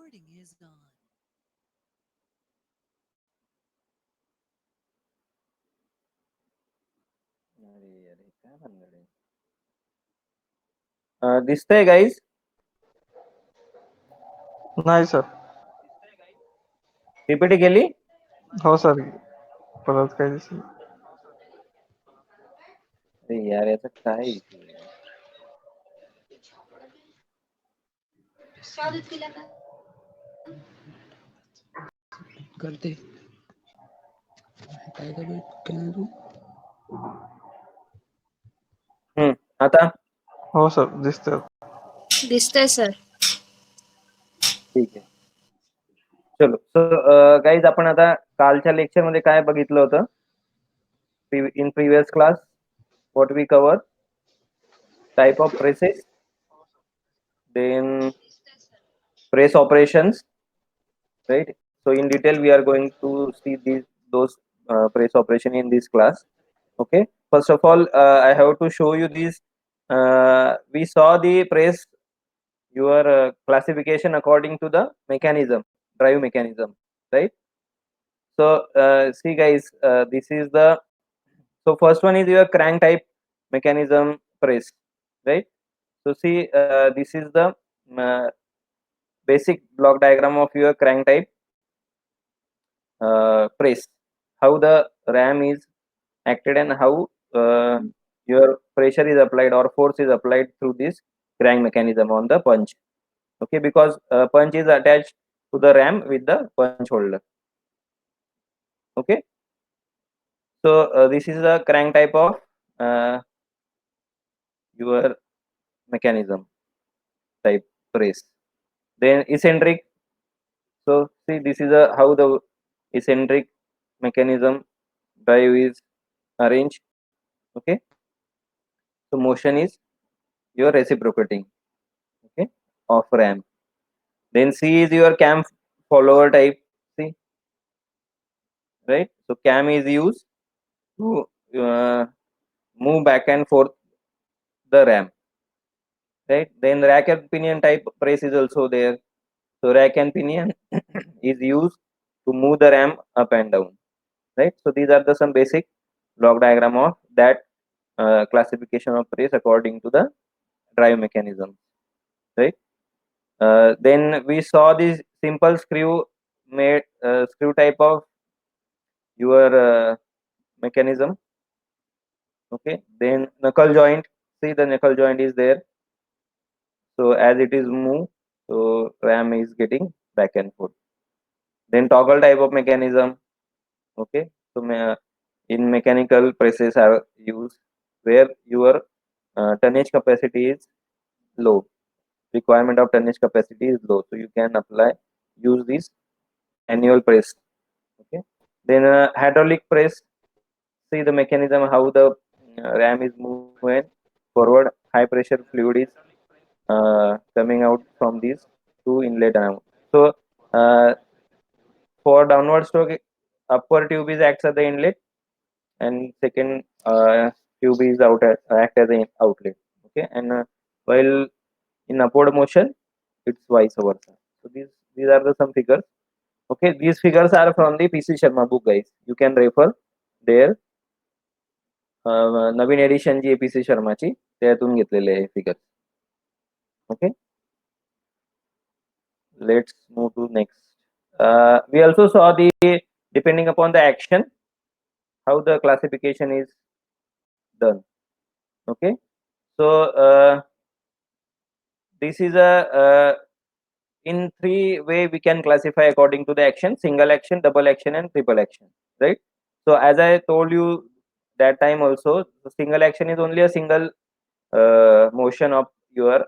recording is on. अरे अरे काय भानगड आहे? दिसतंय गाईज? नाही सर. पीपीटी केली? हो सर. परत काही दिसलं. अरे यार याचा काय इश्यू आहे? करते काय करू केलं तू? आता हो सर दिसतंय. दिसतंय सर. ठीक आहे. चलो सो गाईज आपण आता कालच्या लेक्चर मध्ये काय बघितलं होतं? In previous class what we cover type of presses, then press operations, right? So in detail we are going to see those press operation in this class. Okay, first of all I have to show you this. We saw the press your classification according to the mechanism, drive mechanism, right? So see guys, this is the, so first one is your crank type mechanism press, right? So see, this is the basic block diagram of your crank type press, how the ram is acted and how your pressure is applied or force is applied through this crank mechanism on the punch. Okay, because punch is attached to the ram with the punch holder. Okay, so this is the crank type of your mechanism type press. Then eccentric, so see this is a how the eccentric mechanism drive is arranged. Okay, so motion is your reciprocating, okay, of ram. Then C is your cam follower type. See, right? So cam is used to move back and forth the ram, right? Then rack and pinion type press is also there. So rack and pinion is used to move the ram up and down, right? So these are the some basic block diagram of that classification of press according to the drive mechanism, right? Then we saw this simple screw made screw type of your mechanism. Okay, then knuckle joint, see the knuckle joint is there, so as it is moved, so ram is getting back and forth. Then toggle type of mechanism. Okay, so in mechanical presses are used where your tonnage capacity is low, requirement of tonnage capacity is low, so you can use this annual press. Okay, then hydraulic press, see the mechanism how the ram is moving forward, high pressure fluid is coming out from these two inlet arm. So for downward stroke, upper tube is acts as the inlet and second tube is act as an outlet. Okay, and while in upward motion it's vice versa. So these are the some figures. Okay, these figures are from the PC Sharma book, guys. You can refer there. नवीन edition जी APC शर्माची त्यातून घेतलेले आहे figure. Okay, let's move to next. We also saw the depending upon the action how the classification is done. Okay, so this is a in three way we can classify according to the action: single action, double action and triple action, right? So as I told you that time also, the single action is only a single motion of your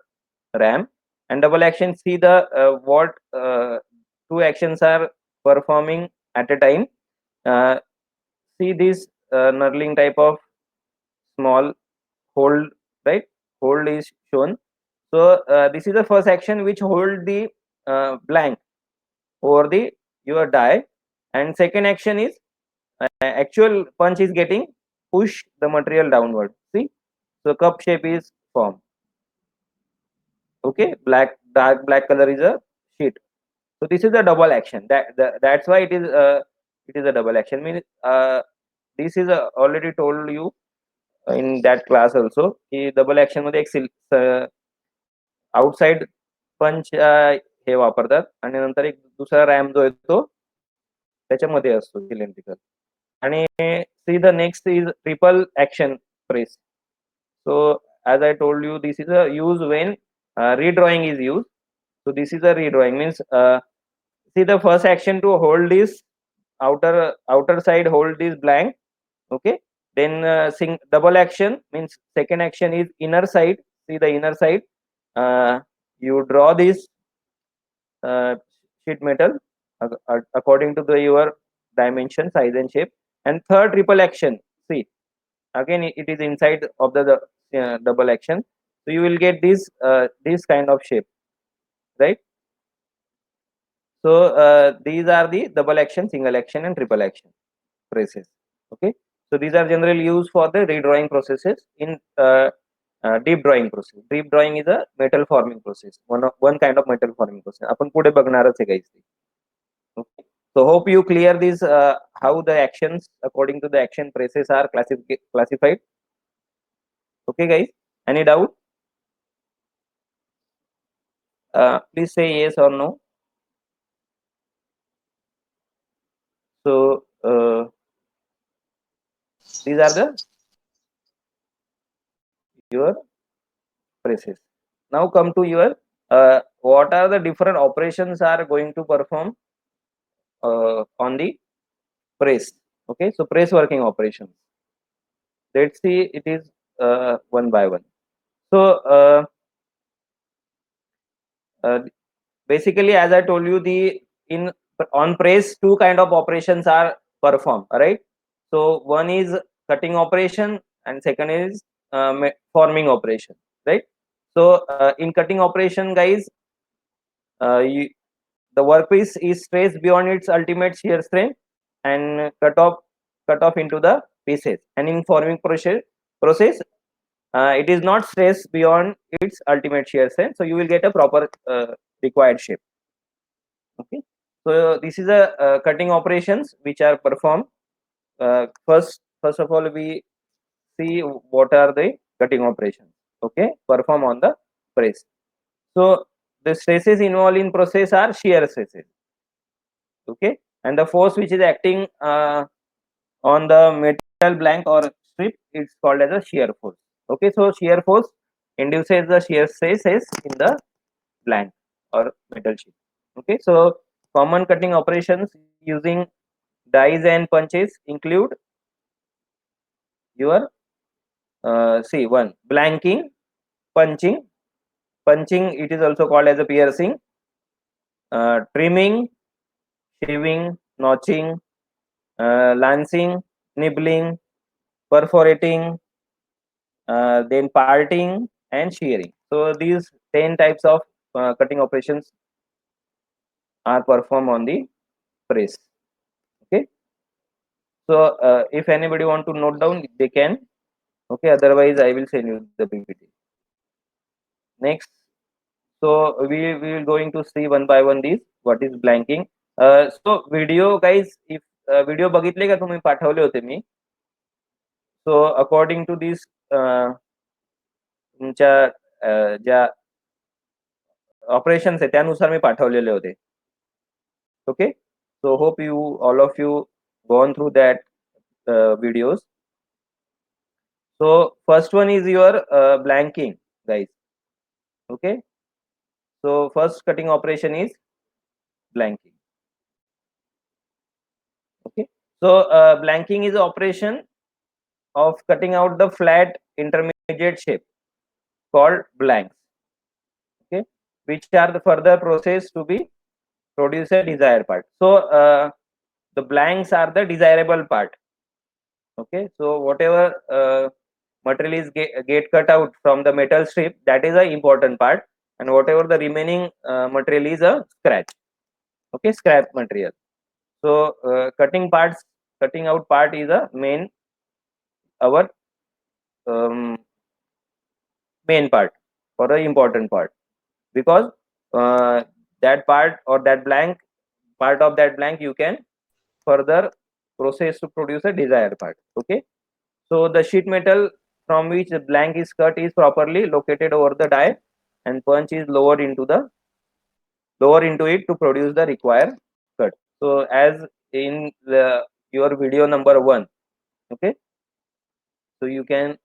ram, and double action, see the what two actions are performing at a time. uh, See this knurling type of small hold, right? Hold is shown. So this is the first action which hold the blank over the your die, and second action is actual punch is getting push the material downward. See, so cup shape is formed. Okay, black, dark black color is a sheet. So this is a double action. That's why it is a double action. Means this is already told you in that class also. की double action मध्ये एक outside punch हे वापरतात आणि नंतर एक दुसरा RAM जो आहे तो त्याच्यामध्ये असतो सिलेंड्रिकल. आणि see the next is triple action press. So as I told you, this is a use when redrawing is used. So this is a redrawing means see the first action to hold this outer side, hold this blank. Okay, then double action means second action is inner side. See the inner side, you draw this sheet metal according to your dimension, size and shape. And third triple action, see again it is inside of the double action, so you will get this kind of shape, right? So these are the double action, single action and triple action presses. Okay, so these are generally used for the redrawing processes in deep drawing process. Deep drawing is a metal forming process, one kind of metal forming process. आपण पुढे बघणारच आहे guys. Okay, so hope you clear this how the actions according to the action presses are classified. Okay guys, any doubt? Please say yes or no. So these are the your presses. Now come to your what are the different operations are going to perform on the press. Okay, so press working operations, let's see it is one by one. So basically as I told you, in on press two kind of operations are performed, right? So one is cutting operation and second is forming operation, right? So in cutting operation guys, the workpiece is stressed beyond its ultimate shear strength and cut off into the pieces. And in forming process it is not stressed beyond its ultimate shear strength, so you will get a proper required shape. Okay, so this is a cutting operations which are performed. First of all we see what are the cutting operations, okay, perform on the press. So the stresses involved in process are shear stresses, okay, and the force which is acting on the metal blank or strip is called as a shear force. Okay, so shear force induces the shear stresses in the blank or metal sheet. Okay, so common cutting operations using dies and punches include your see one blanking, punching it is also called as a piercing, trimming, shaving, notching, lancing, nibbling, perforating, then parting and shearing. So these 10 types of cutting operations are performed on the press. Okay, so if anybody want to note down they can. Okay, otherwise I will send you the PPT. Next, so we will going to see one by one these what is blanking. So video guys, if video बघितले का तुम्ही पाठवले होते मी. So according to this तुमच्या ज्या operations आहे त्यानुसार मी पाठवलेले होते. Okay, so hope you all of you gone through that videos. So first one is your blanking guys. Okay, so first cutting operation is blanking. Okay, so blanking is operation of cutting out the flat intermediate shape called blanks, okay, which are the further process to be produce a desired part. So the blanks are the desirable part. Okay, so whatever material is get cut out from the metal strip, that is a important part, and whatever the remaining material is a scratch. Okay, scrap material. So cutting out part is a our main part or the important part, because that part or that blank part of that blank you can further process to produce a desired part. Okay, so the sheet metal from which the blank is cut is properly located over the die, and punch is lowered into it to produce the required cut. So as in your video number 1, okay, so you can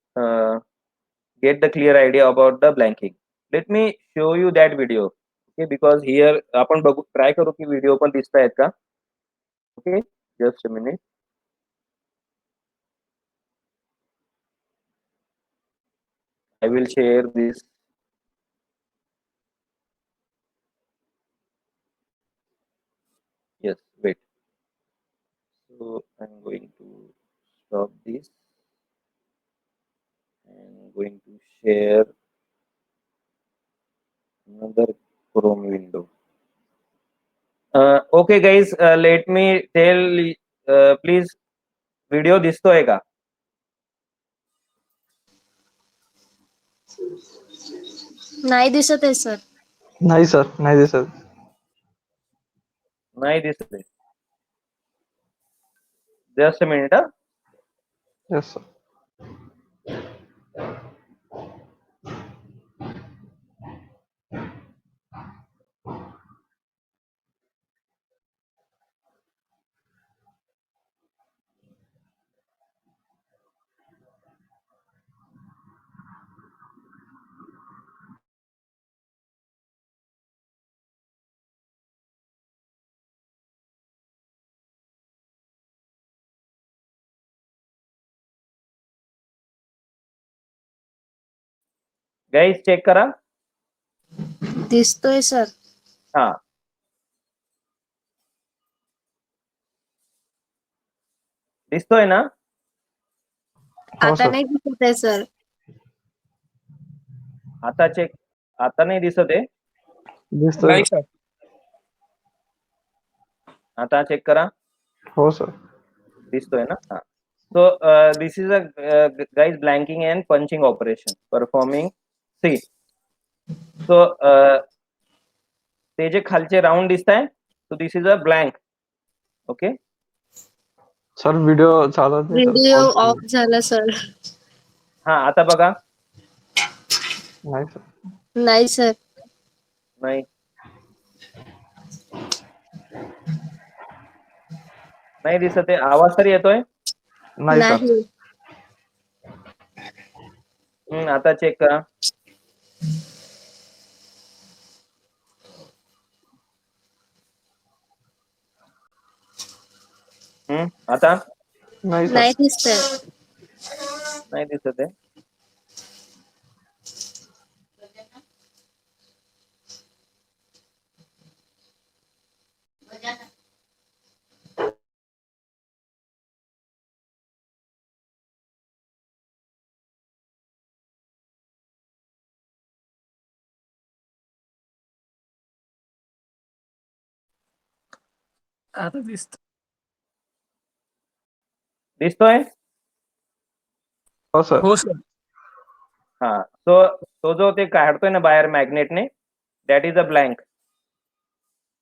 get the clear idea about the blanking. Let me show you that video. Okay, because here आपण बघू try करू की video पण दिसतायत का. Okay, just a minute. I will share this. Yes, wait. So I'm going to stop this and going to share another Chrome window. Okay, guys, let me tell. Please, video दिसतोय का? नाही दिसत आहे sir. नाही sir, नाही दिसत. नाही दिसत आहे. Just a minute. Yes sir. Guys, check करा. दिसतोय सर. हा. दिसतोय ना? हो आता सर. नाही दिसत आहे सर. आता चेक. आता नाही दिसत आहे. दिसतोय नाही सर. सर. आता चेक करा. हो सर. दिसतोय ना? हा. So this is a guys blanking and punching operation performing. See. So ते जे खालचे राउंड दिसताय, so this is a blank. Okay. Sir video चालत नाही सर. व्हिडिओ ऑफ झाला सर. हा, आता बघा. नाही सर. नाही सर. नाही. नाही दिसत आहे. आवाज तरी येतोय? नाही सर. नाही. आता चेक करा. आता नाही सर. नाही दिसतंय. नाही दिसत आहे. आता दिसत. दिसतोय? हो सर. हो सर. हा. सो तो जो ते काढतोय ना बाहेर मॅग्नेटने, that is a blank.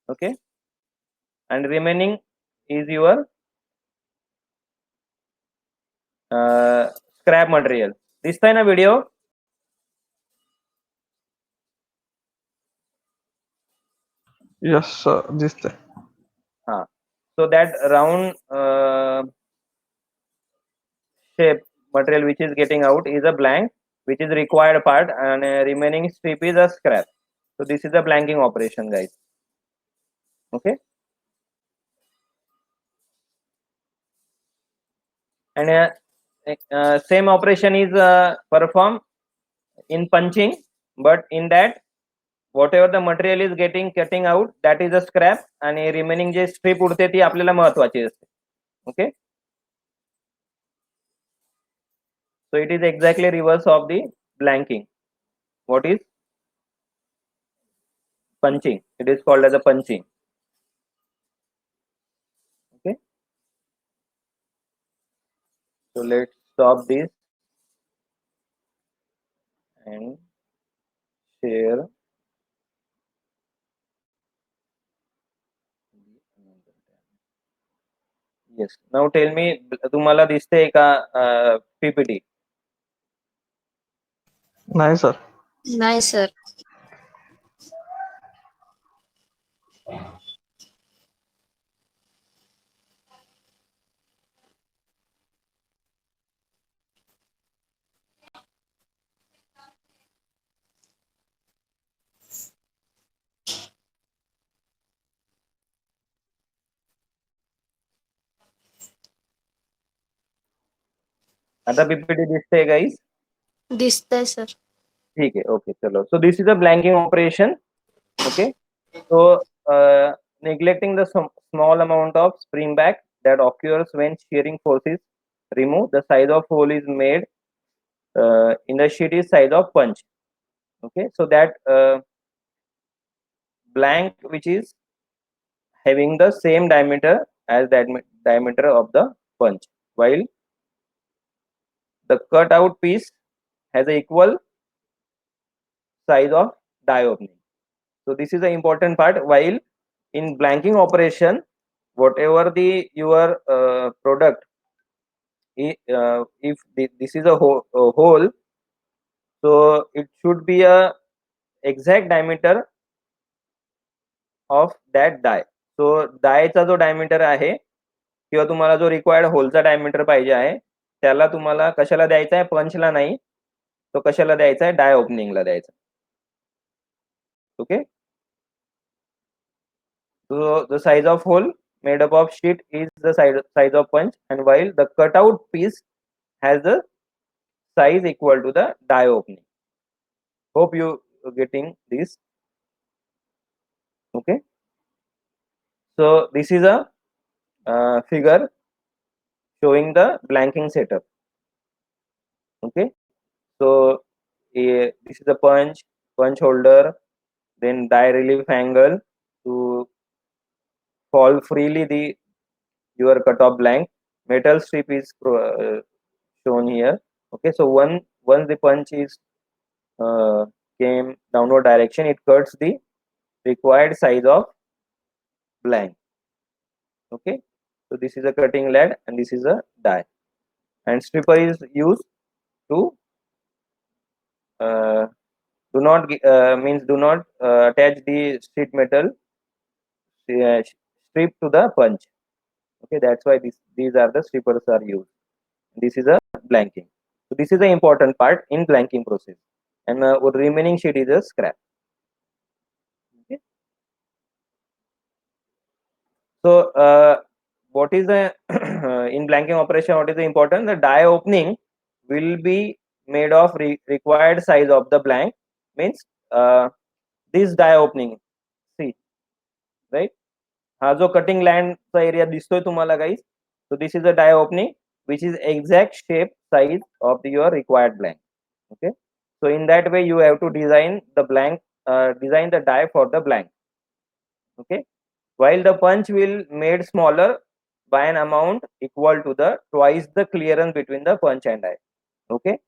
Okay. And remaining is your scrap material. दिसतोय ना व्हिडिओ? Yes sir. दिसतंय. हा. So that round shape material which is getting out is a blank, which is required part, and remaining strip is a scrap. So this is a blanking operation, guys. Okay. And same operation is performed in punching, but in that whatever the material is getting cutting out, that is a scrap, and remaining J strip उरते ती आपल्याला महत्वाची असते. Okay. So it is exactly reverse of the blanking. What is punching? It is called as a punching. Okay. So let's stop this and share yes. Now tell me, तुम्हाला दिसते का PPT? नाही sir. नाही sir. आता PPT दिसते guys? दिसतंय sir. ठीक है, ओके, चलो. So this is a blanking operation. Okay. So neglecting the small amount of spring back that occurs when shearing forces remove, the size of hole is made in the sheet is size of punch. Okay, so that blank which is having the same diameter as that diameter of the punch, while the cut out piece has a equal size of die opening. So this is the important part. While in blanking operation, whatever the your product, if this is a hole, so it should be a exact diameter of that die. So die चा जो diameter आहे किंवा तुम्हाला जो required होलचा diameter पाहिजे आहे, त्याला तुम्हाला कशाला द्यायचा आहे? पंचला नाही, तो कशाला द्यायचा आहे? डाय ओपनिंगला द्यायचा. Okay. So the size of hole made up of sheet is the size of punch, and while the cutout piece has the size equal to the die opening. Hope you getting this. Okay. So this is a figure showing the blanking setup. Okay. So this is a punch holder, then die relief angle to fall freely the your cutoff blank. Metal strip is shown here. Okay, so once the punch is came downward direction, it cuts the required size of blank. Okay, so this is a cutting lead and this is a die, and stripper is used to do not attach the sheet metal strip to the punch. Okay, that's why these are the strippers are used. This is a blanking. So this is the important part in blanking process, and remaining sheet is a scrap. Okay. So what is the in blanking operation? What is the important? The die opening will be made of required size of the blank. Means this die opening. See, right? हा जो cutting land चा area दिसतोय तुम्हाला guys, so this is a die opening which is exact shape size of your required blank. Okay, so in that way you have to design the blank, design the die for the blank. Okay, while the punch will made smaller by an amount equal to the twice the clearance between the punch and die. Okay,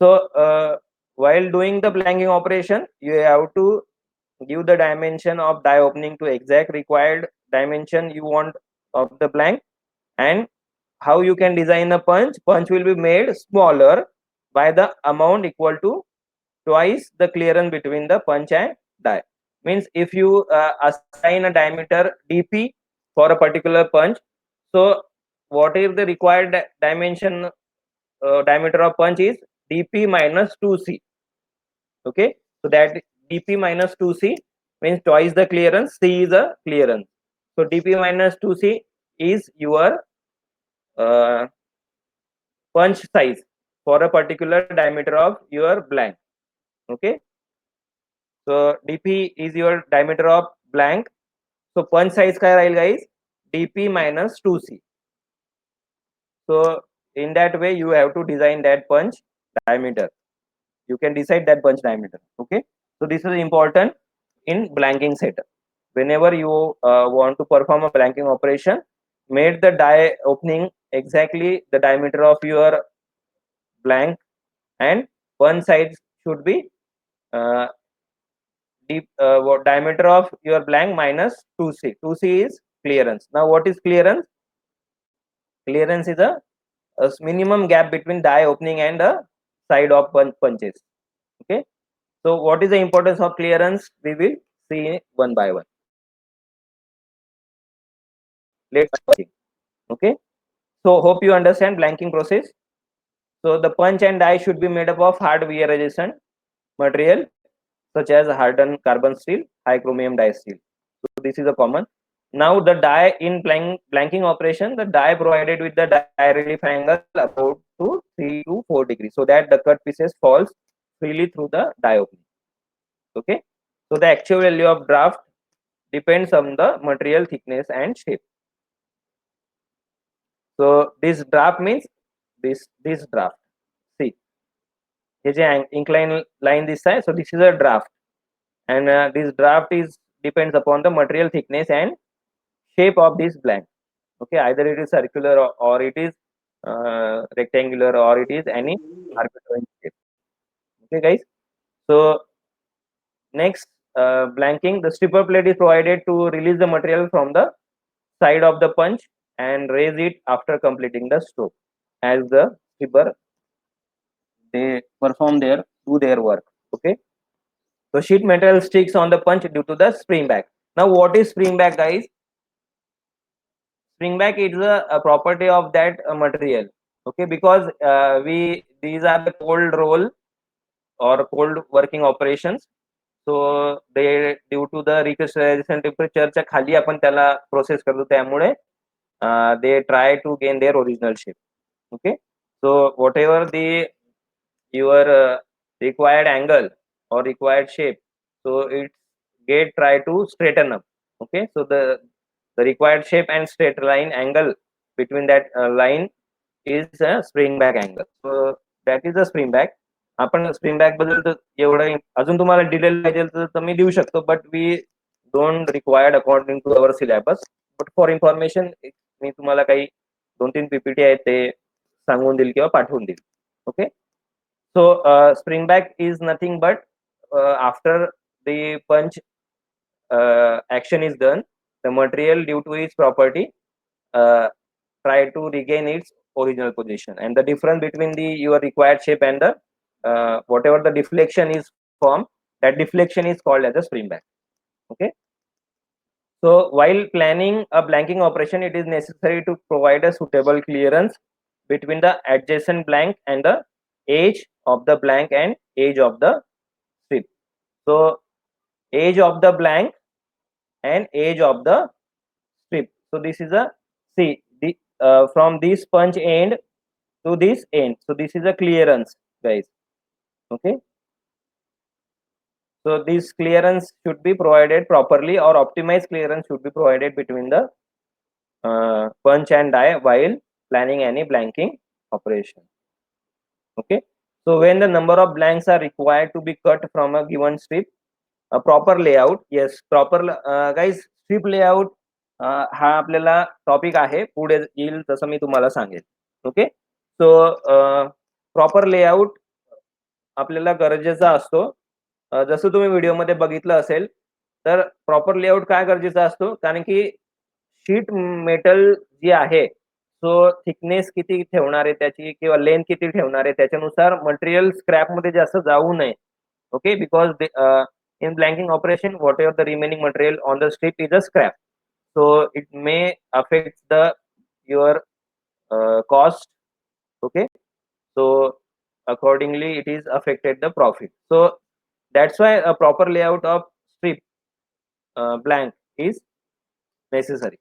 so while doing the blanking operation, you have to give the dimension of die opening to exact required dimension you want of the blank, and how you can design a punch will be made smaller by the amount equal to twice the clearance between the punch and die. Means if you assign a diameter dp for a particular punch, so what is the required dimension diameter of punch is dp minus 2c. Okay, so that dp minus 2c means twice the clearance, c is a clearance. So dp minus 2c is your punch size for a particular diameter of your blank. Okay, so dp is your diameter of blank, so punch size काय राहील guys? dp minus 2c. So in that way you have to design that punch diameter. You can decide that punch diameter. Okay, so this is important in blanking setup. Whenever you want to perform a blanking operation, make the die opening exactly the diameter of your blank, and one side should be deep diameter of your blank minus 2c. 2c is clearance. Now what is clearance? Clearance is a minimum gap between die opening and the side of punches. Okay, so what is the importance of clearance? We will see one by one. Let's see. Okay, so hope you understand blanking process. So the punch and die should be made up of hard wear resistant material such as hardened carbon steel, high chromium die steel. So this is a common. Now the die in blanking operation, the die provided with the die relief angle about to 3 to 4 degrees, so that the cut pieces falls freely through the die opening. Okay, so the actual value of draft depends on the material thickness and shape. So this draft means this draft. See, here is an inclined line this side. So this is a draft, and this draft is depends upon the material thickness and shape of this blank. Okay, either it is circular or it is rectangular or it is any arbitrary shape. Okay, guys. So next, blanking. The stripper plate is provided to release the material from the side of the punch and raise it after completing the stroke. As the stripper, they perform their do their work. Okay. So sheet metal sticks on the punch due to the spring back. Now, what is spring back, guys? Spring back is a property of that material. Okay, because these are the cold roll or cold working operations. So they due to the recrystallization temperature च्या खाली आपण त्याला process करतो, त्यामुळे they try to gain their original shape. Okay, so whatever the your required angle or required shape, so it get try to straighten up. Okay, so the required shape and straight line angle between that line is a spring back angle. So that is a spring back. आपण spring back बद्दल एवढं अजून तुम्हाला detail पाहिजे तर मी देऊ शकतो, but we don't required according to our syllabus. But for information मी तुम्हाला काही 2-3 पीपीटी आहेत ते सांगून देईल किंवा पाठवून देईल. Okay, so spring back is nothing but after the punch action is done, the material due to its property try to regain its original position, and the difference between the your required shape and the whatever the deflection is formed, that deflection is called as a spring back. Okay, so while planning a blanking operation, it is necessary to provide a suitable clearance between the adjacent blank and the edge of the blank and edge of the strip. So edge of the blank and edge of the strip. So this is a, see, the from this punch end to this end. So this is a clearance, guys. Okay, so this clearance should be provided properly, or optimized clearance should be provided between the punch and die while planning any blanking operation. Okay, so when the number of blanks are required to be cut from a given strip, a proper layout, yes, proper guys, strip layout हा आपल्याला topic आहे, पुढे येईल तसं मी तुम्हाला सांगेल. Okay, so proper layout आपल्याला गरजेचा असतो. जसं तुम्ही व्हिडिओमध्ये बघितलं असेल, तर प्रॉपर लेआउट काय गरजेचा असतो, कारण की शीट मेटल जी आहे, सो थिकनेस किती ठेवणार आहे त्याची किंवा लेंथ किती ठेवणार आहे त्याच्यानुसार मटेरियल स्क्रॅप मध्ये जास्त जाऊ नये. Okay, because in blanking operation, whatever the remaining material on the strip is a scrap, so it may affect the your cost. Okay, so accordingly it is affected the profit. So that's why a proper layout of strip blank is necessary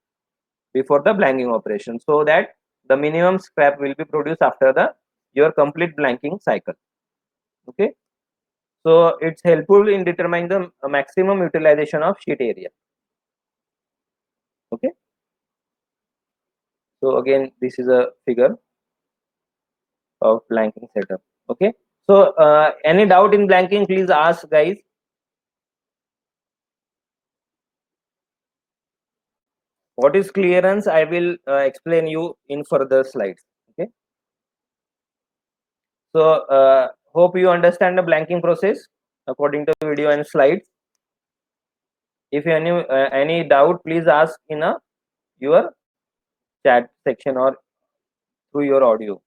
before the blanking operation, so that the minimum scrap will be produced after the your complete blanking cycle. Okay, so it's helpful in determining the maximum utilization of sheet area. Okay, so again this is a figure of blanking setup. Okay, so any doubt in blanking, please ask, guys. What is clearance? I will explain you in further slides. Okay, so hope you understand the blanking process according to the video and slides. If any doubt, please ask in a your chat section or through your audio.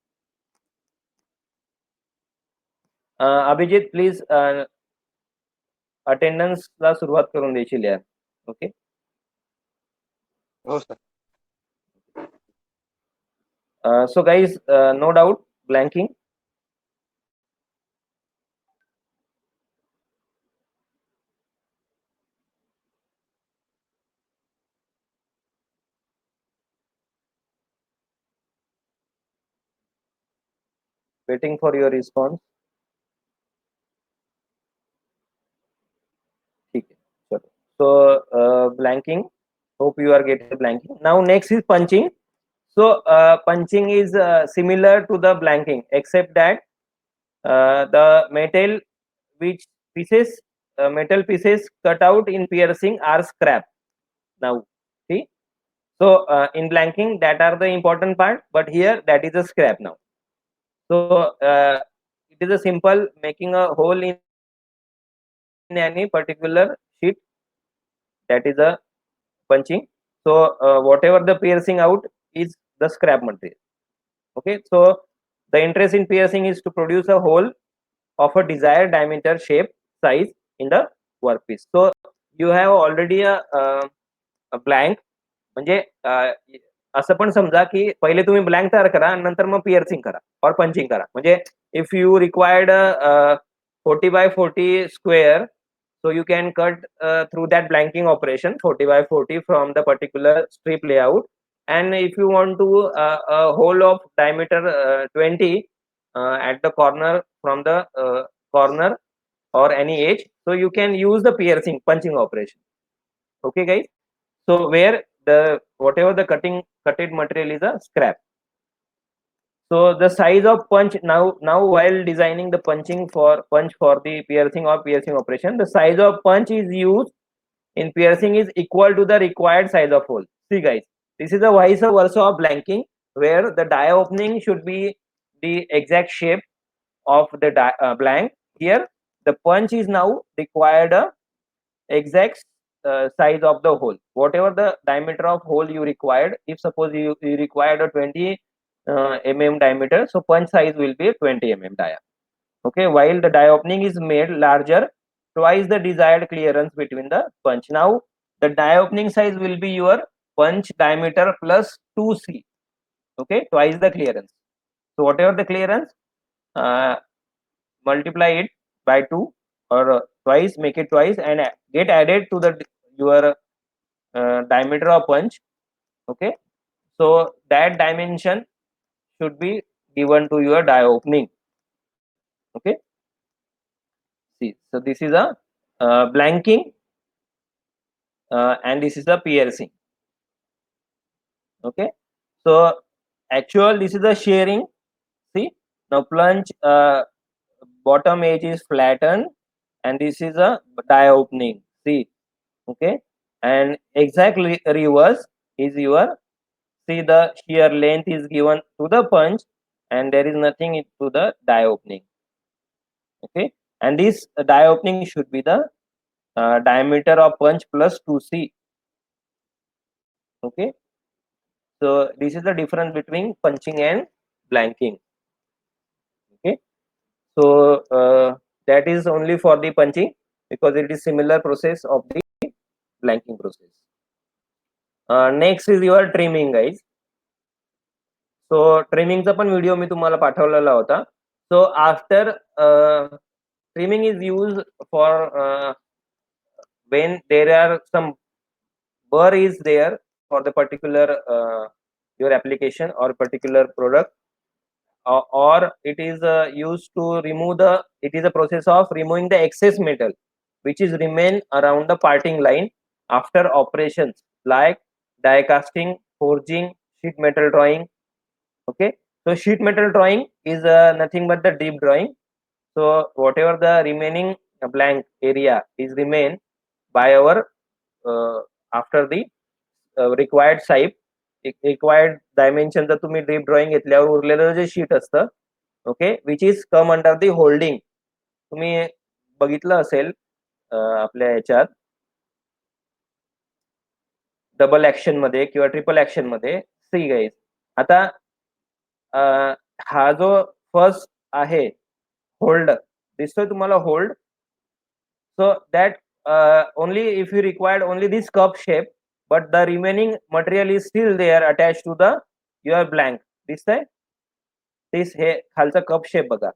Abhijit, please attendance ला सुरुवात करून देशील यार. Okay. हो sir. So guys, no doubt blanking. Waiting for your response. ठीक है. So blanking. Hope you are getting blanking. Now next is punching. So punching is similar to the blanking, except that the metal which pieces metal pieces cut out in piercing are scrap. Now see, so in blanking that are the important part, but here that is a scrap now. So it is a simple making a hole in any particular sheet, that is a punching. So whatever the piercing out is the scrap material. Okay, so the interest in piercing is to produce a hole of a desired diameter, shape, size in the workpiece. So you have already a blank. म्हणजे असं पण समजा की पहिले तुम्ही blank तयार करा आणि नंतर मग पिअर्सिंग करा और पंचिंग करा. म्हणजे if you required 40 by 40 square, so you can cut through that blanking operation 40 by 40 from the particular strip layout. And if you want to a hole of diameter 20 at the corner from the corner or any edge, so you can use the piercing punching operation. Okay guys, so where the whatever the cutted material is a scrap. So the size of punch now while designing the punch for the piercing or piercing operation, the size of punch is used in piercing is equal to the required size of hole. See guys, this is the vice versa of blanking, where the die opening should be the exact shape of the blank. Here the punch is now required a exact size of the hole, whatever the diameter of hole you required. If suppose you required a 20 mm diameter, so punch size will be 20 mm dia. Okay, while the die opening is made larger, twice the desired clearance between the punch. Now the die opening size will be your punch diameter plus 2c. Okay, twice the clearance. So whatever the clearance, multiply it by 2 or twice, make it twice and get added to the your diameter of punch. Okay, so that dimension should be given to your die opening. Okay, see, so this is a blanking and this is a piercing. Okay, so actual this is a shearing. See, now plunge bottom edge is flattened and this is a die opening. See, okay, and exactly reverse is your, see, the shear length is given to the punch and there is nothing to the die opening. Okay, and this die opening should be the diameter of punch plus 2c. Okay, so this is the difference between punching and blanking. Okay, so that is only for the punching, because it is similar process of the blanking process. Next is your trimming guys. So trimming चा पण video मी तुम्हाला पाठवलेला होता. So after trimming is used for when there are some burr is there for the particular your application or particular product, or it is used to remove the, it is a process of removing the excess metal which is remain around the parting line after operations like die casting, forging, sheet metal drawing. Okay, so sheet metal drawing is nothing but the deep drawing. So whatever the remaining blank area is remain by our after the required size, required dimension जर तुम्ही deep drawing घेतल्यावर उरलेलं जे sheet असतं, okay, which is come under the holding. तुम्ही बघितलं असेल आपल्या याच्यात डबल ऍक्शन मध्ये किंवा ट्रिपल ऍक्शन मध्ये. सी गाईज, आता हा जो फर्स्ट आहे होल्ड, दिसतोय तुम्हाला hold? So that only if you required only this cup shape, but the remaining material is still there attached to the your blank. दिसतंय? this हे खालचा कप शेप बघा.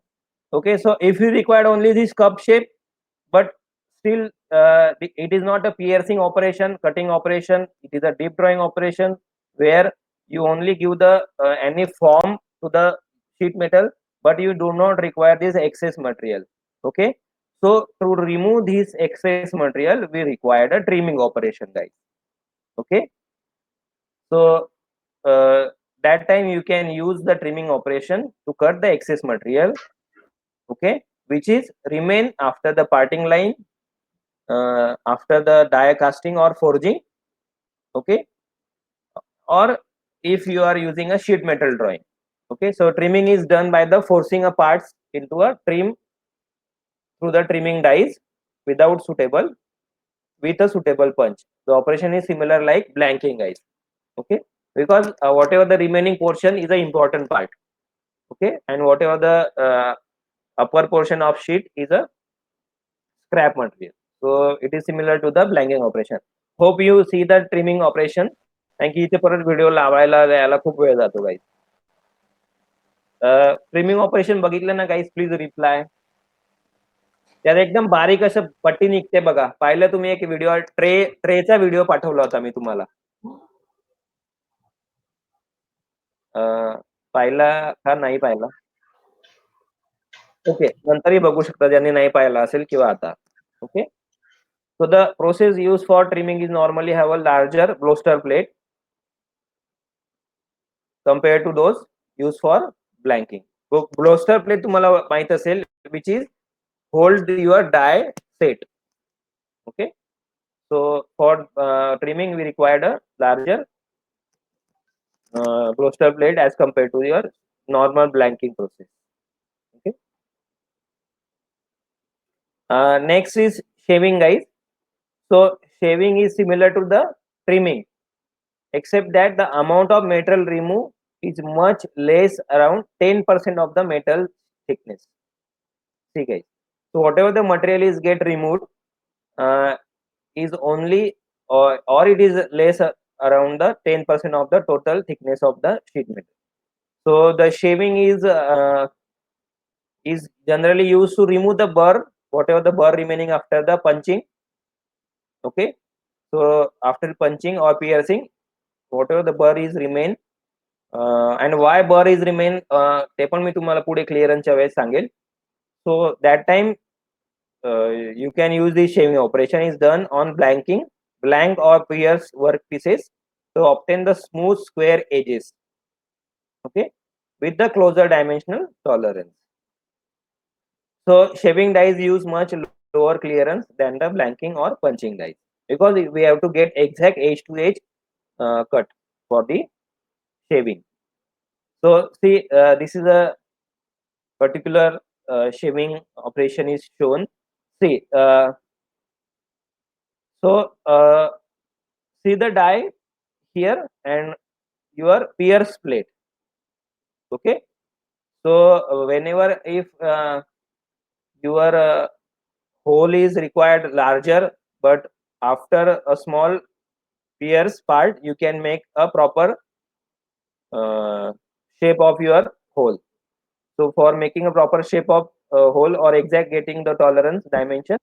Okay, so if you required only this cup shape, but still it is not a piercing operation, cutting operation, it is a deep drawing operation where you only give the any form to the sheet metal, but you do not require this excess material. Okay, so to remove this excess material we required a trimming operation, guys. Okay, so that time you can use the trimming operation to cut the excess material, okay, which is remain after the parting line, after the die casting or forging. Okay, or if you are using a sheet metal drawing. Okay, so trimming is done by the forcing a parts into a trim through the trimming dies without suitable with a suitable punch. The operation is similar like blanking, guys. Okay, because whatever the remaining portion is an important part. Okay, and whatever the upper portion of sheet is a scrap material. So it is similar to the blanking operation. Hope you see the trimming operation. Thank you. इथे परत video लावायला यायला खूप वेळ जातो guys. Trimming operation बघितलं ना guys, please reply. त्यात एकदम बारीक असं पट्टी निघते बघा. पाहिलं तुम्ही एक व्हिडिओ, ट्रेचा व्हिडिओ पाठवला होता मी तुम्हाला. पाहिला का नाही पाहिला? ओके, नंतरही बघू शकता ज्यांनी नाही पाहिला असेल किंवा आता. Okay, so the process used for trimming is normally have a larger bloster plate compared to those used for blanking. So bloster plate तुम्हाला माहित असेल, which is hold your die set. Okay, so for trimming we required a larger bloster plate as compared to your normal blanking process. Okay, next is shaving, guys. So shaving is similar to the trimming, except that the amount of metal removed is much less, around 10% of the metal thickness. See guys, so whatever the material is get removed is only or it is less around the 10% of the total thickness of the sheet metal. So the shaving is generally used to remove the burr, whatever the burr remaining after the punching. Okay, so after punching or piercing, whatever the burr is remain, and why burr is remain, ते पण मी तुम्हाला पुढे क्लिअरन्सच्या वेळेस सांगेल. So that time you can use the shaving operation is done on blank or pierce work pieces to obtain the smooth square edges. Okay, with the closer dimensional tolerance. So shaving dies use much lower clearance than the blanking or punching dies, because we have to get exact edge to edge cut for the shaving. So see, this is a particular shaving operation is shown. See, so see the die here and your pierce plate. Okay, so whenever if your hole is required larger, but after a small pierce part you can make a proper shape of your hole. So for making a proper shape of hole or exact getting the tolerance dimension,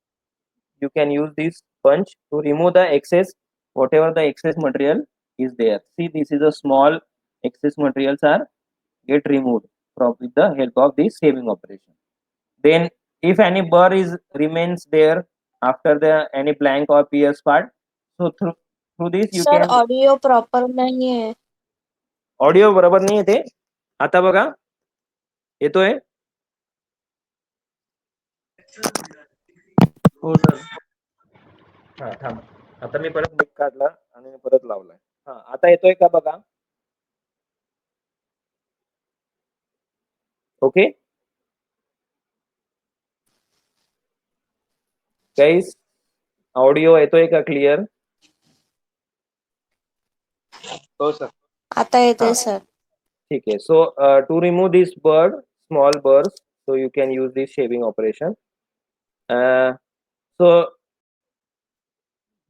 you can use this punch to remove the excess, whatever the excess material is there. See, this is a small excess materials are get removed from with the help of this shaving operation. Then if any burr is remains there after the any blank or pierce part, so through this you sir can. Audio proper नाहीये. Audio बरोबर नाही येते. आता बघा, येतोय? हो sir. हा, थांब. आता मी परत मिक काढला आणि परत लावलाय. हा, आता येतोय का बघा? ओके गाईस, ऑडिओ येतोय का क्लिअर? हो सर. आता येते हाँ. सर. ठीक है. So to remove this bird, small burrs, so you can use this shaving operation. So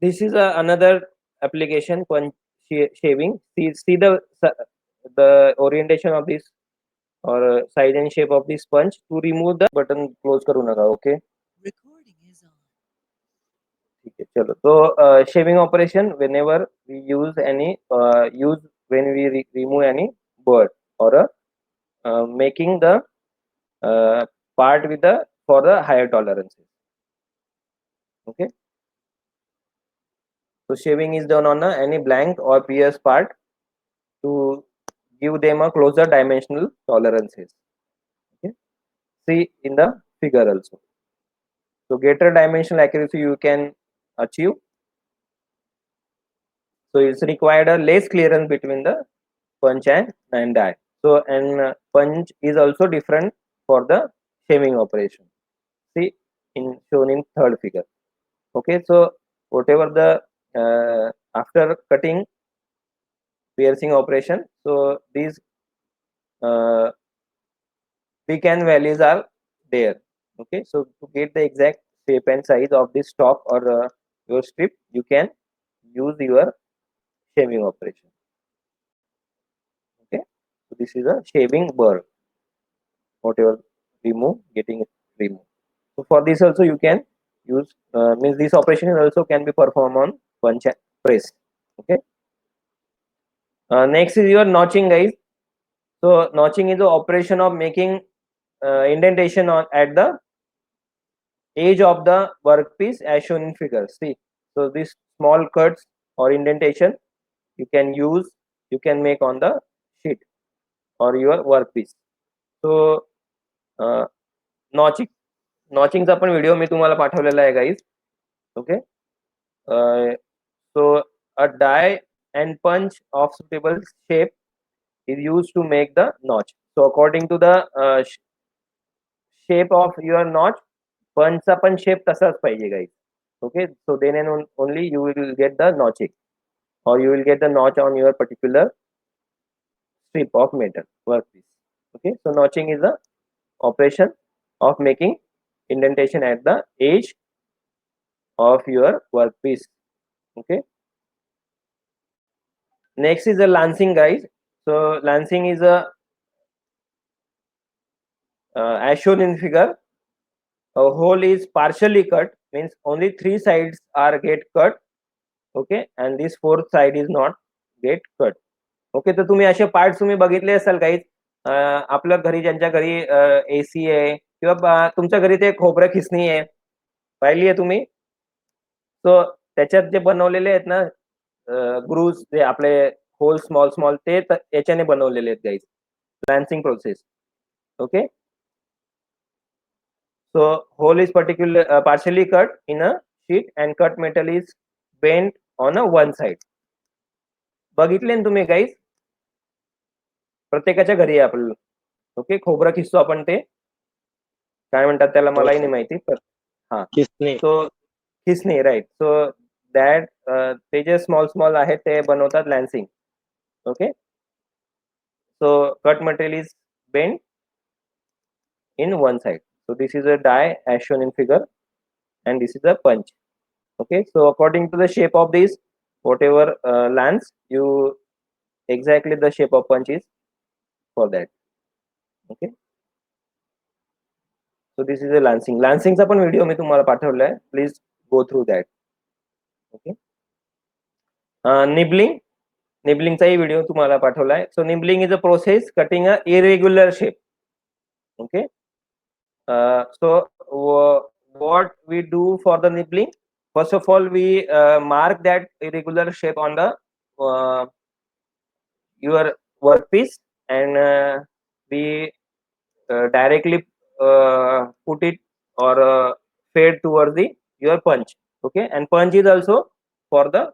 this is another application, punch shaving. See the orientation of this or size and shape of this punch. To remove the button close करू नका. Okay. Recording is on. ठीक है, चलो. तो shaving operation whenever we use any when we remove any bird or making the part with the for the higher tolerances. Okay. So shaving is done on any blank or pierced part to give them a closer dimensional tolerances. Okay. See in the figure also. So greater dimensional accuracy you can achieve. So it's required a less clearance between the punch and die. So and punch is also different for the shaving operation. See in shown in third figure. Okay, so whatever the after cutting piercing operation, so these pecan values are there. Okay, so to get the exact shape and size of this stock or your strip, you can use your shaving operation. Okay, so this is a shaving burr. Whatever remove, getting it removed. So for this also you can use means this operation is also can be performed on punch and press. Okay. Next is your notching, guys. So notching is the operation of making indentation on at the edge of the workpiece as shown in figure. See, so this small cuts or indentation you can make on the sheet or your workpiece. So नॉचिंगचा पण video मी तुम्हाला पाठवलेला आहे guys. Okay. So a die and punch of suitable shape is used to make the notch. So according to the shape of your notch, punch चा पण shape तसाच पाहिजे guys. Okay, so then and only you will get the notching or you will get the notch on your particular strip of metal workpiece. Okay, so notching is the operation of making indentation at the edge of your workpiece. Okay. Next is the lancing, guys. So lancing is a as shown in figure, a hole is partially cut, means only 3 sides are get cut. Okay, and this 4th side is not get cut. Okay, तर तुम्ही असे parts तुम्ही बघितले असाल काही आपल्या घरी ज्यांच्या घरी एसी आहे किंवा तुमच्या घरी ते खोबरं खिसणी आहे पाहिली आहे तुम्ही. सो त्याच्यात जे बनवलेले आहेत ना ग्रूज जे आपले होल स्मॉल स्मॉल ते याच्याने बनवलेले आहेत guys. Lancing process. Okay. So hole is partially cut in a sheet and cut metal is bent on a one side. बघितले ना तुम्ही गाईज. प्रत्येकाच्या घरी आहे आपलं. ओके, खोबरं खिसतो आपण ते काय म्हणतात त्याला मलाही नाही माहिती. हा, सो खिसणी राईट. सो दॅट ते जे स्मॉल स्मॉल आहेत ते बनवतात lancing. Okay. So cut material is bend in one side. So this is a die as shown in figure and this is a punch. Okay, so according to the shape of this whatever lance you exactly the shape of punch is for that. Okay, so this is a lancing चा पण video मी तुम्हाला पाठवला आहे. Please go through that. Okay. निबलिंगचाही video तुम्हाला पाठवला आहे. So nibbling is a process cutting a irregular shape. Okay. So what we do for the nibbling, first of all we mark that irregular shape on the your workpiece and we directly put it or fade towards the your punch. Okay, and punch is also for the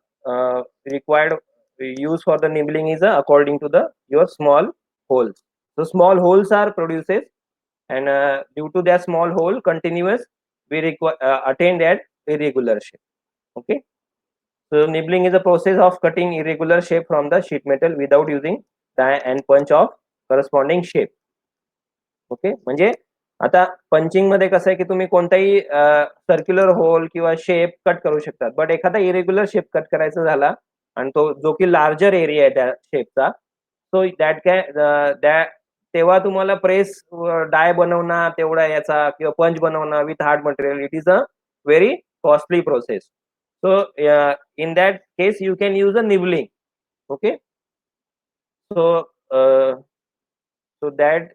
required use for the nibbling is according to the your small holes. So small holes are produces and due to that small hole continuous we require attain that irregular shape. Okay, So nibbling is a process of cutting irregular shape from the sheet metal without using die and punch of corresponding shape. Okay, म्हणजे आता punching मध्ये कसं आहे की तुम्ही कोणताही circular whole किंवा shape cut करू शकतात, बट एखादा इरेग्युलर शेप कट करायचा झाला आणि तो जो की लार्जर एरिया आहे त्या शेपचा, सो दॅट तेव्हा तुम्हाला प्रेस डाय बनवणं तेवढा याचा किंवा पंच बनवणं with hard material, it is a very costly process. So in that case you can use a nibbling. Okay, so that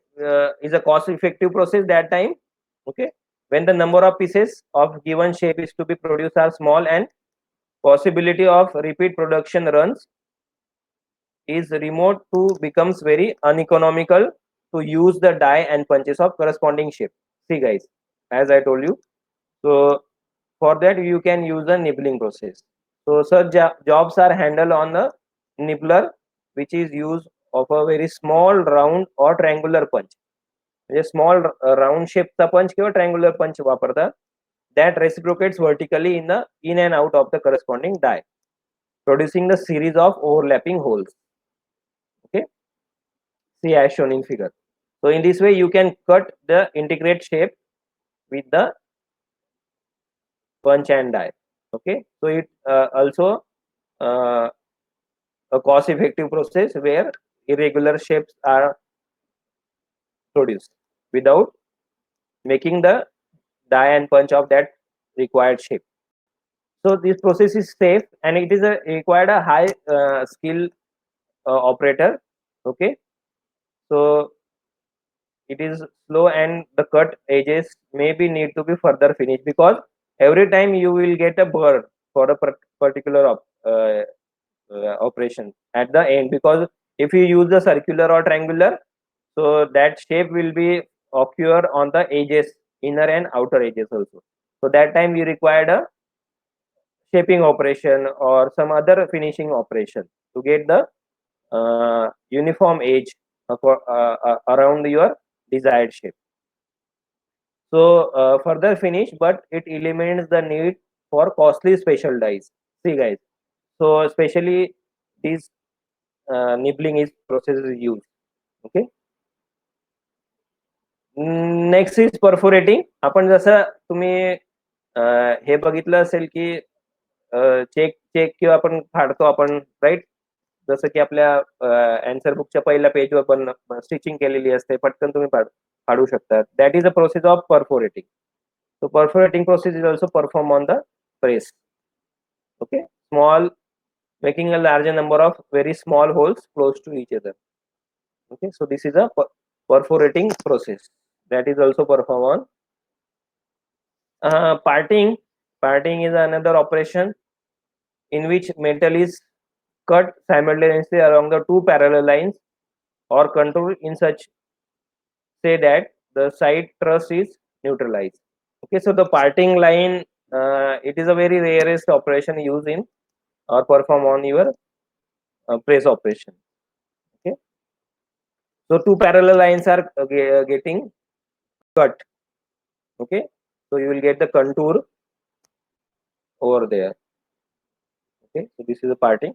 is a cost effective process that time. Okay, when the number of pieces of given shape is to be produced are small and possibility of repeat production runs is remote to becomes very uneconomical to use the die and punches of corresponding shape. See guys, as I told you, so for that you can use the nibbling process. So such jobs are handled on the nibbler, which is used of a very small round or triangular punch. म्हणजे small round शेपचा पंच किंवा triangular पंच वापरतात, that reciprocates vertically in and out of the corresponding die, producing the series of overlapping holes. Okay, see as shown in figure. So in this way you can cut the integrate shape with the punch and die. Okay, so it also a cost effective process where irregular shapes are produced without making the die and punch of that required shape. So this process is safe and it is required a high skill operator. Okay, so it is slow and the cut edges maybe need to be further finished, because every time you will get a burr for a particular operation at the end, because if you use the circular or triangular, so that shape will be occur on the edges, inner and outer edges also. So that time you required a shaping operation or some other finishing operation to get the uniform edge around your desired shape. So further finish, but it eliminates the need for costly special dies. See guys, so especially this nibbling is process is used. Okay, next is perforating. आपण जसं तुम्ही हे बघितलं असेल की check check किंवा आपण फाडतो आपण, right, जसं की आपल्या आन्सर बुकच्या पहिल्या पेजवर पण स्टिचिंग केलेली असते, पटकन तुम्ही फाडू शकता. That is a process of perforating. So perforating process is also perform on the press. Okay, small making a larger number of very small holes close to each other. Okay, so this is a perforating process that is also performed on parting. Parting is another operation in which metal is cut simultaneously along the two parallel lines or contour in such say that the side truss is neutralized. Okay, so the parting line, it is a very rarest operation used in or perform on your press operation. Okay, so two parallel lines are getting cut. Okay, so you will get the contour over there. Okay, so this is the parting.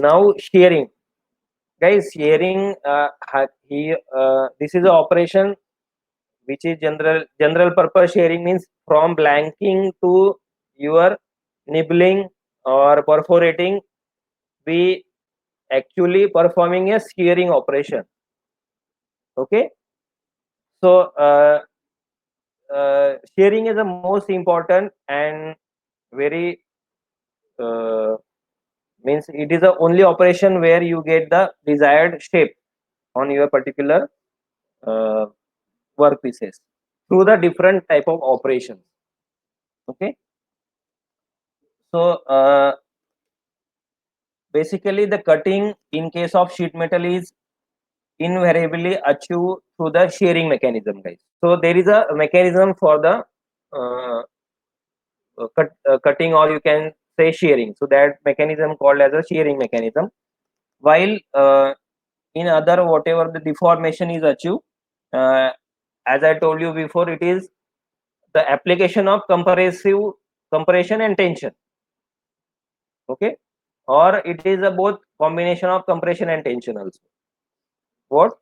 Now shearing, guys. Shearing, this is the operation which is general purpose. Shearing means from blanking to your nibbling or perforating, we actually performing a shearing operation. Okay, so shearing is the most important and very means it is the only operation where you get the desired shape on your particular work pieces through the different type of operations. Okay, so basically the cutting in case of sheet metal is invariably achieved through the shearing mechanism, guys. So there is a mechanism for the cutting, or you can say shearing. So that mechanism called as a shearing mechanism. While in other whatever the deformation is achieved, as I told you before, it is the application of compression and tension. Okay, or it is a both combination of compression and tension also. What?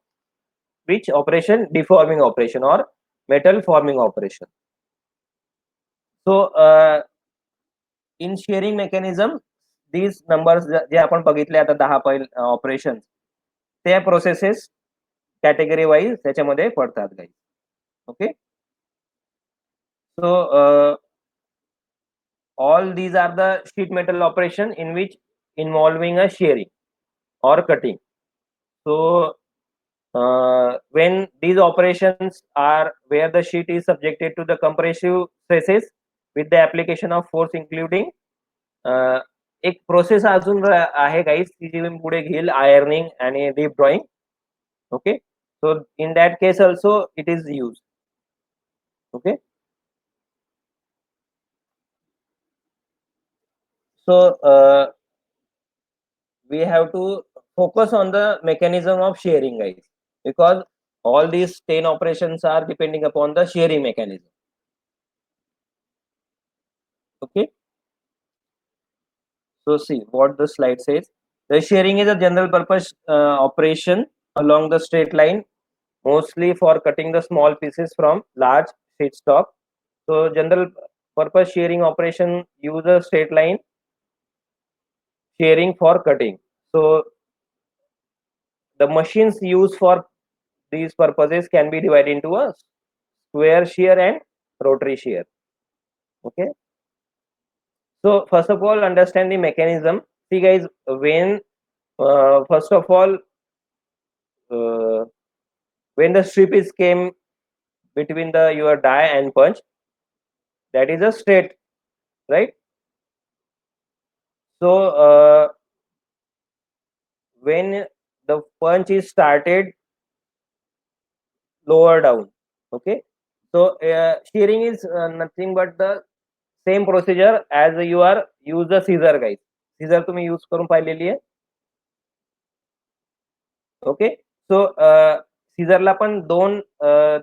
Which operation? Deforming operation or metal forming operation. So in shearing mechanism, these numbers जे आपण बघितले आता 10 पहिले operation, त्या processes category wise त्याच्यामध्ये पडतात guys. Okay, so all these are the sheet metal operation in which involving a shearing or cutting. So when these operations are where the sheet is subjected to the compressive stresses with the application of force including एक process अजून आहे guys ती जी मी पुढे घेईल, ironing आणि deep drawing. Okay, so in that case also it is use. Okay, so we have to focus on the mechanism of shearing guys, because all these 10 operations are depending upon the shearing mechanism. Okay, so see what the slide says. The shearing is a general purpose operation along the straight line, mostly for cutting the small pieces from large sheet stock. So general purpose shearing operation use a straight line shearing for cutting. So the machines used for these purposes can be divided into a square shear and rotary shear. Okay, so first of all understand the mechanism. See guys, when first of all when the strip is came between the your die and punch, that is a straight, right? So when the punch is started lower down, okay, so shearing is nothing but the same procedure as you are use the scissor guys. Scissor तुम्ही use करून पाहिलेली आहे. Okay, सो सीझरला पण दोन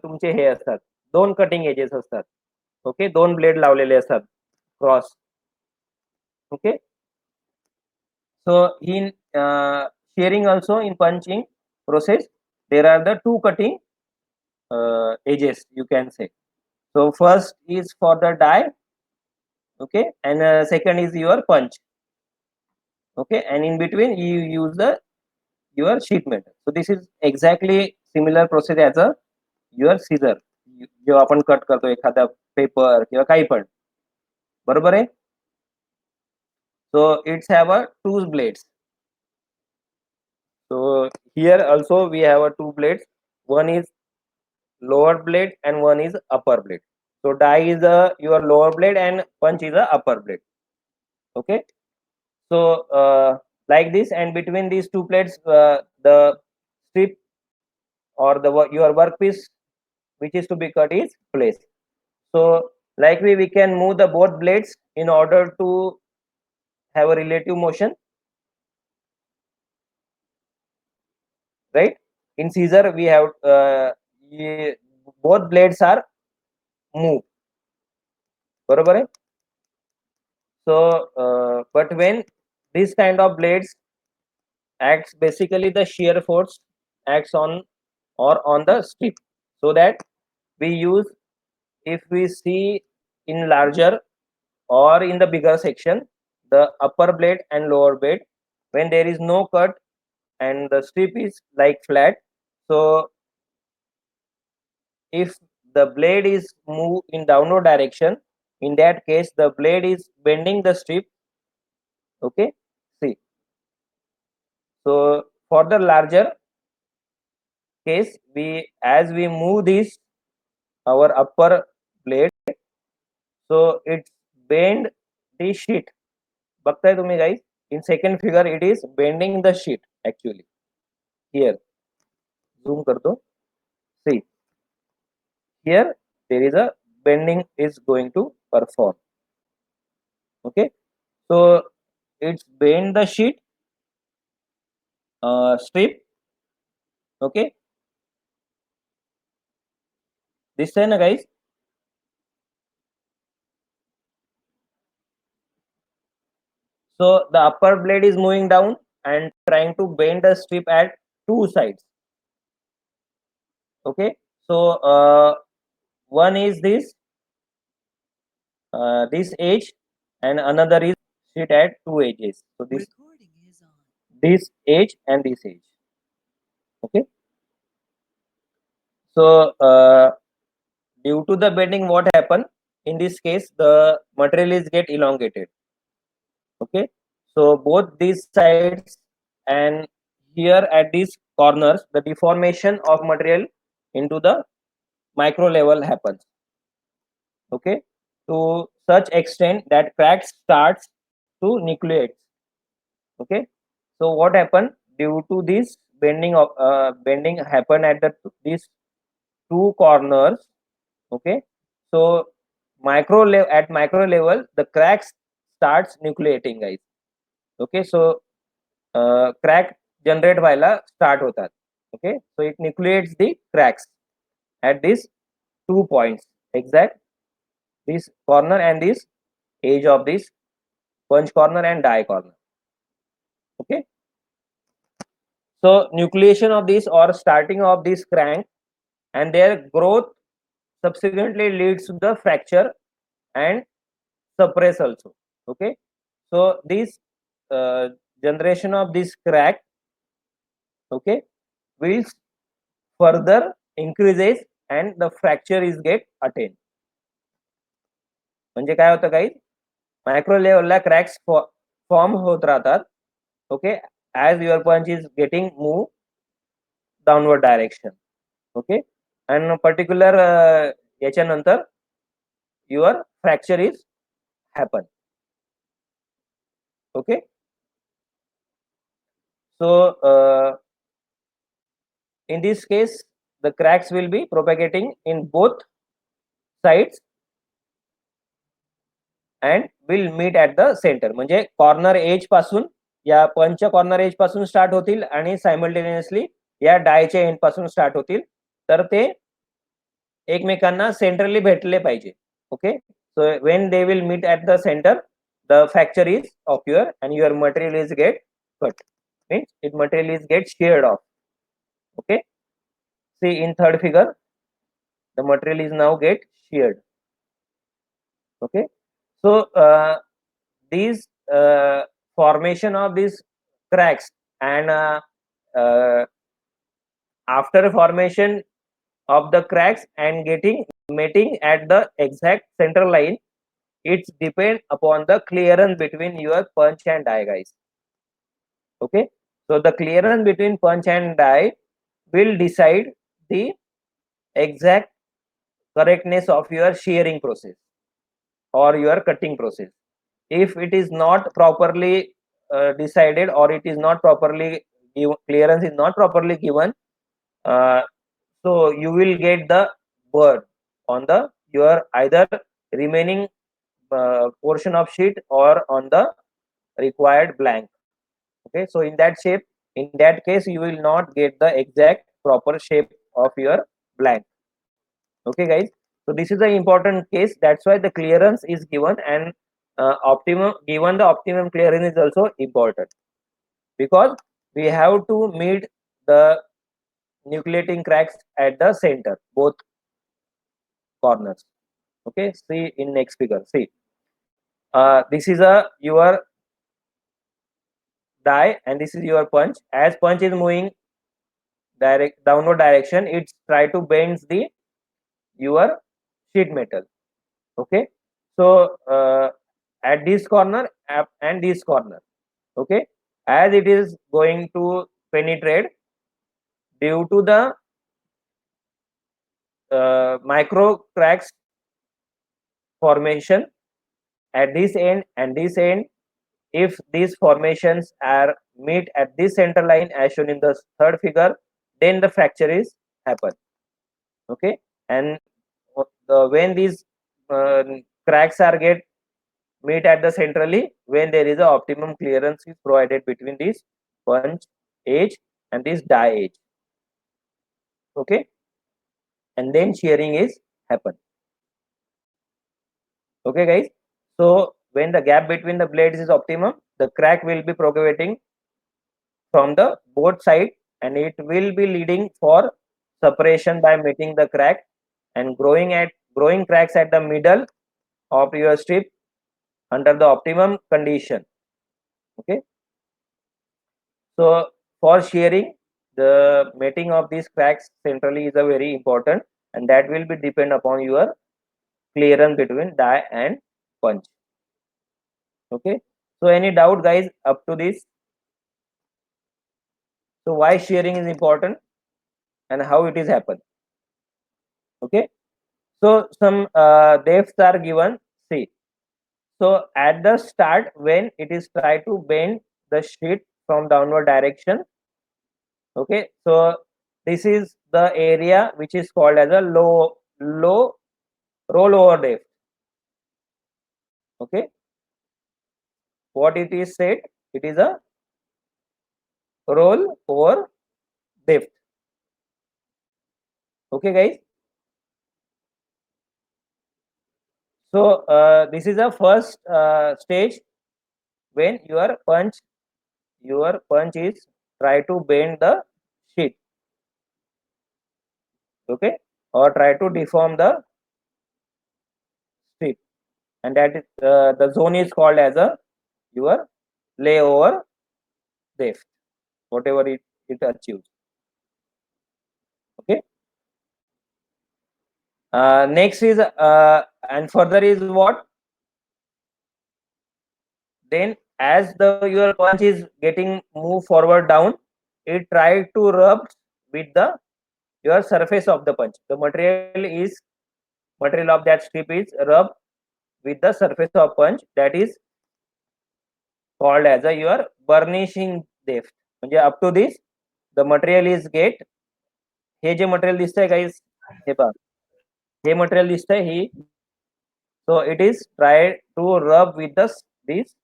तुमचे हे असतात, दोन cutting edges असतात. ओके, दोन ब्लेड लावलेले असतात cross. Okay, so in shearing also in punching process there are the two cutting edges you can say. So first is for the die, okay, and second is your punch. Okay, and in between you use the your sheet metal. So this is exactly similar process as a your scissor जेव्हा आपण cut करतो एखादा paper किंवा काही पण, बरोबर आहे. So it's have a two blades. So here also we have a two blades, one is lower blade and one is upper blade. So die is a your lower blade and punch is a upper blade. Okay, so like this, and between these two plates the strip or the your workpiece which is to be cut is placed. So likely we can move the both blades in order to have a relative motion, right? In scissor we have both blades are moved, बरोबर आहे. So but when this kind of blades acts, basically the shear force acts on or on the strip, so that we use, if we see in larger or in the bigger section, the upper blade and lower blade, when there is no cut and the strip is like flat, so if the blade is moved in downward direction, in that case the blade is bending the strip. Okay, see, so for the larger case, we as we move this our upper blade, so it's bend the sheet. बघताय तुम्ही guys, in second figure it is bending the sheet actually. Here zoom करतो, see here there is a bending is going to perform. Okay, so it's bend the sheet strip. Okay, this है ना guys. So the upper blade is moving down and trying to bend the strip at two sides. Okay, so one is this edge, and another is sit at two edges. So Recording is on. this edge and this edge. Okay, so due to the bending, what happen in this case, the material is get elongated. Okay, so both these sides and here at these corners, the deformation of material into the micro level happens. Okay, to such extent that cracks starts to nucleate. Okay, so what happened due to this bending happen at these two corners. Okay, so at micro level the cracks starts nucleating, guys. Okay, so crack generate व्हायला start होतात. Okay, so it nucleates the cracks at these 2 points, exact this corner and this edge of this punch corner and die corner. Okay, so nucleation of this or starting of this crank and their growth subsequently leads to the fracture and suppress also. Okay, so this generation of this crack, okay, will further increases and the fracture is get attained. म्हणजे काय होतं काही micro लेवलला cracks form होत राहतात. Okay, as your punch is getting move downward direction. Okay, and particular याच्यानंतर your fracture is happen. Okay, so in this case the cracks will be propagating in both sides and will meet at the center. म्हणजे corner edge पासून या पंच corner edge पासून start होतील आणि simultaneously या डायच्या and पासून start होतील, तर ते एकमेकांना सेंट्रली भेटले पाहिजे. Okay, so when they will meet at the center the fracture is occur and your material is get cut, means it material is get sheared off. Okay, see in third figure the material is now get sheared. Okay, so these formation of these cracks and after formation of the cracks and getting meeting at the exact center line, it's depend upon the clearance between your punch and die, guys. Okay, so the clearance between punch and die will decide the exact correctness of your shearing process or your cutting process. If it is not properly decided or it is not properly clearance is not properly given, so you will get the burr on the your either remaining portion of sheet or on the required blank. Okay, so in that case you will not get the exact proper shape of your blank. Okay, guys, so this is the important case. That's why the clearance is given, and given the optimum clearance is also important, because we have to meet the nucleating cracks at the center, both corners. Okay, see in next figure. See, this is your die and this is your punch. As punch is moving downward direction, it try to bend the your sheet metal. Okay, so at this corner and this corner, okay, as it is going to penetrate due to the micro cracks formation at this end and this end, if these formations are meet at this center line as shown in the third figure, then the fracture is happen. Okay, and when these cracks are get meet at the centrally, when there is a optimum clearance is provided between this punch edge and this die edge. Okay, and then shearing is happen. Okay, guys, so when the gap between the blades is optimum, the crack will be propagating from the both side, and it will be leading for separation by meeting the crack and growing cracks at the middle of your strip under the optimum condition. Okay, so for shearing, the mating of these cracks centrally is a very important, and that will be depend upon your clearance between die and punch. Okay, so any doubt guys up to this? So why shearing is important and how it is happen? Okay, so some depths are given. See, so at the start when it is try to bend the sheet from downward direction. Okay, so this is the area which is called as a low rollover depth. Okay, what it is said, it is a roll over depth. Okay guys, so this is the first stage when your punch is try to bend the sheet. Okay, or try to deform the strip, and that is the zone is called as a your layover depth, whatever it achieves. Okay, next is and further is what, then as the your punch is getting move forward down, it try to rub with the your surface of the punch. The material of that strip is rubbed with the surface of punch, that is called as a your burnishing depth. म्हणजे up to this the material is get, हे जे material दिसतंय guys, हे पहा, हे material दिसतंय ही, so it is try to rub with this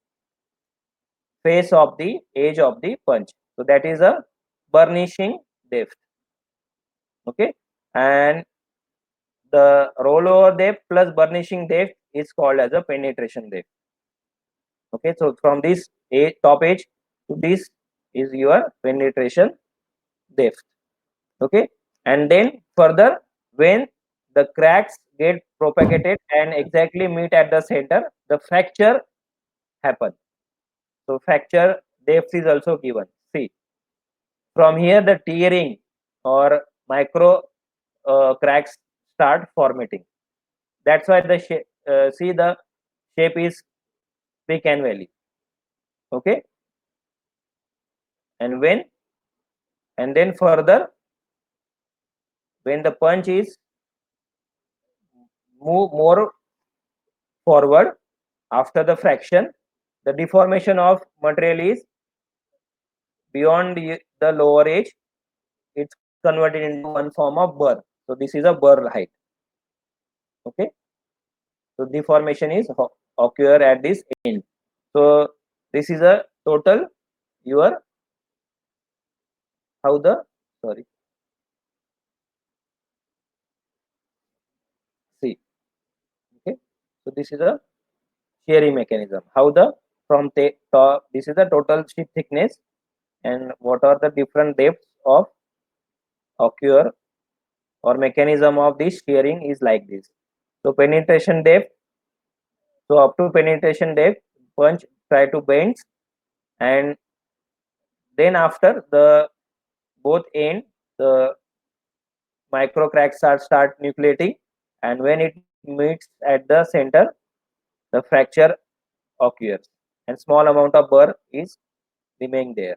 face of the edge of the punch, so that is a burnishing depth. Okay, and the rollover depth plus burnishing depth is called as a penetration depth. Okay, so from this top edge to this is your penetration depth. Okay, and then further when the cracks get propagated and exactly meet at the center, the fracture happen. So fracture depth is also given. See, from here the tearing or micro cracks start formating. That's why the see the shape is peak and valley. Okay, and then further when the punch is move more forward after the fraction, the deformation of material is beyond the lower edge, it's converted into one form of burr. So this is a burr height. Okay, so deformation is occur at this end. So this is a total your how the sorry see. Okay, so this is a shearing mechanism, how the from the top, this is the total sheet thickness and what are the different depths of occur or mechanism of this shearing is like this. So penetration depth, so up to penetration depth punch try to bend, and then after the both end the micro cracks start nucleating, and when it meets at the center the fracture occurs and small amount of burr is remaining there.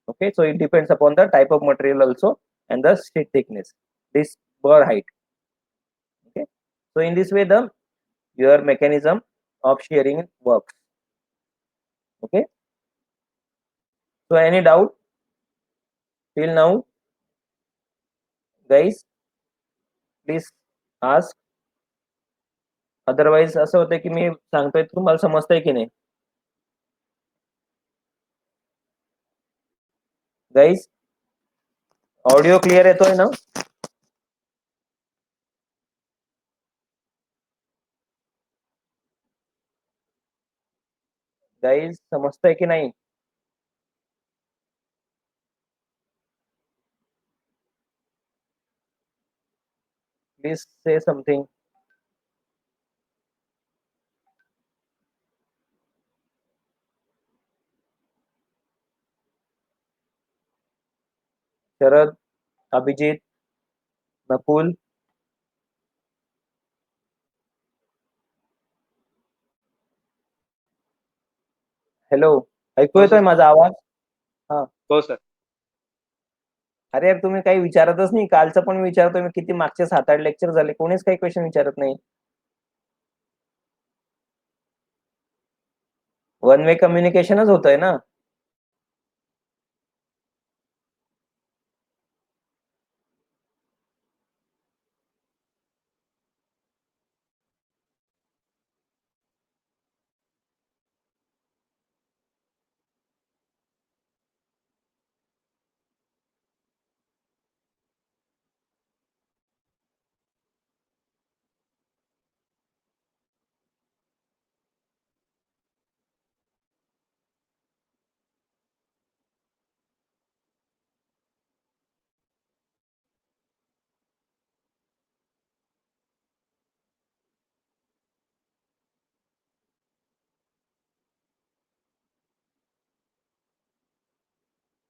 Okay, so it depends upon the type of material also and the sheet thickness, this burr height. Okay, so in this way the your mechanism of shearing works. Okay, so any doubt till now guys, please ask, otherwise असं होतं की मी सांगतोय तुम्हाला समजतंय की नाही guys, audio clear येतोय ना? गाईज समजतंय की नाही? प्लीज से समथिंग. शरद, अभिजित, नकुल. हॅलो, ऐकू हो, येतोय सर. माझा आवाज? हा. हो सर. अरे यार, तुम्ही काही विचारतच नाही. कालचं पण विचारतोय मी, किती मागचे 7-8 लेक्चर झाले, कोणीच काही क्वेश्चन विचारत नाही. वन वे कम्युनिकेशनच होतंय ना.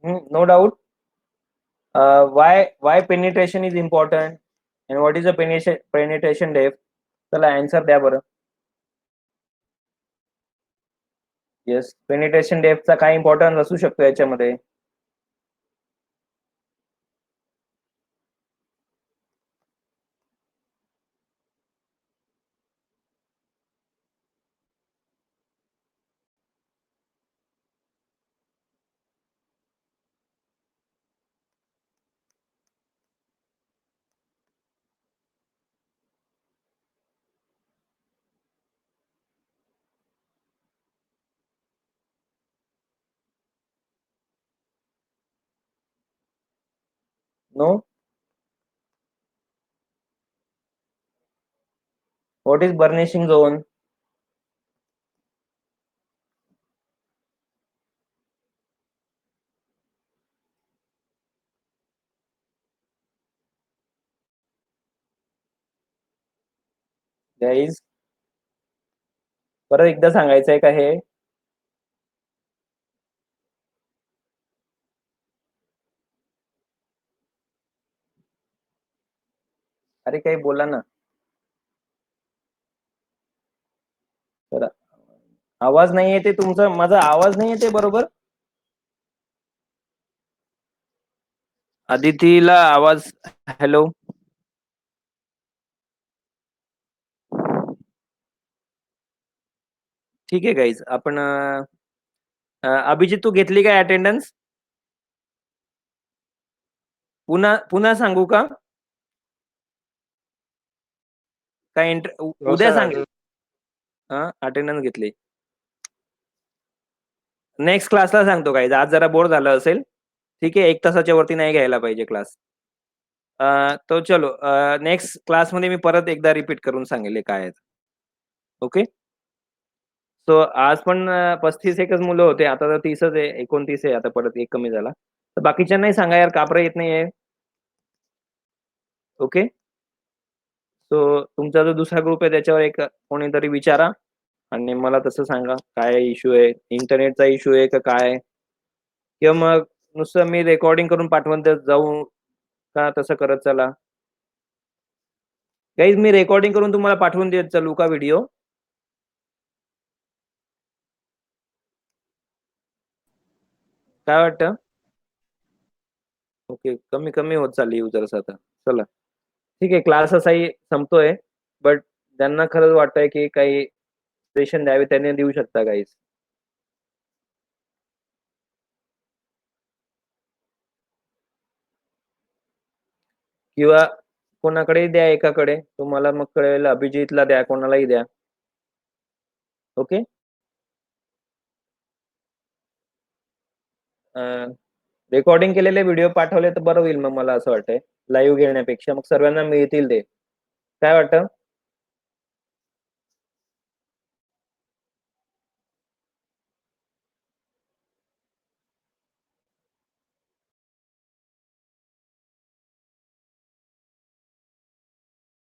No doubt. why penetration is important and what is the penetration depth? चला आन्सर द्या बरं. येस, पेनिट्रेशन डेप्थचा काय इम्पॉर्टन्स असू शकतो याच्यामध्ये? No. What is burnishing zone? Guys, परत एकदा सांगायचंय का हे? अरे काही बोला ना. तर आवाज नाही येते तुमचा, माझा आवाज नाही येते बरोबर? अदितीला आवाज. हॅलो. ठीक आहे गाईज, आपण अभिजित तू घेतली काय अटेंडन्स? पुन्हा पुन्हा सांगू का? काय हो उद्या सर. सांगेल. अटेंडन्स घेतली. नेक्स्ट क्लासला सांगतो गाईज, आज जरा बोर झालं असेल. ठीक आहे, 1 तासाच्या वरती नाही घ्यायला पाहिजे क्लास. तो चलो, नेक्स्ट क्लासमध्ये मी परत एकदा रिपीट करून सांगेल हे काय आहे. ओके. सो आज पण 35 एकच मुलं होते, आता तर 30च आहे, 29 आहे. आता परत एक कमी झाला. तर बाकीच्यांनाही सांगा यार, का बरं येत नाहीये? ओके. सो तुमचा जो दुसरा ग्रुप आहे त्याच्यावर एक कोणीतरी विचारा आणि मला तसं सांगा काय इश्यू आहे, इंटरनेटचा इश्यू आहे का काय, किंवा मग नुसतं मी रेकॉर्डिंग करून पाठवून देत जाऊ का, तसं करत चला. गाईज, मी रेकॉर्डिंग करून तुम्हाला पाठवून देत चालू का व्हिडिओ? काय वाटतं? ओके, कमी कमी होत चालली युजर्स आता. चला ठीक आहे, क्लास असाही संपतोय. बट ज्यांना खरंच वाटतंय की काही सेशन द्यावे त्यांनी देऊ शकता गाईज. किंवा कोणाकडेही द्या, एकाकडे तुम्हाला मग कळेल. अभिजितला द्या, कोणालाही द्या. ओके. रेकॉर्डिंग केलेले व्हिडिओ पाठवले तर बरं होईल, मग मला असं वाटतंय लाईव्ह घेण्यापेक्षा मग सर्वांना मिळतील ते. काय वाटतं?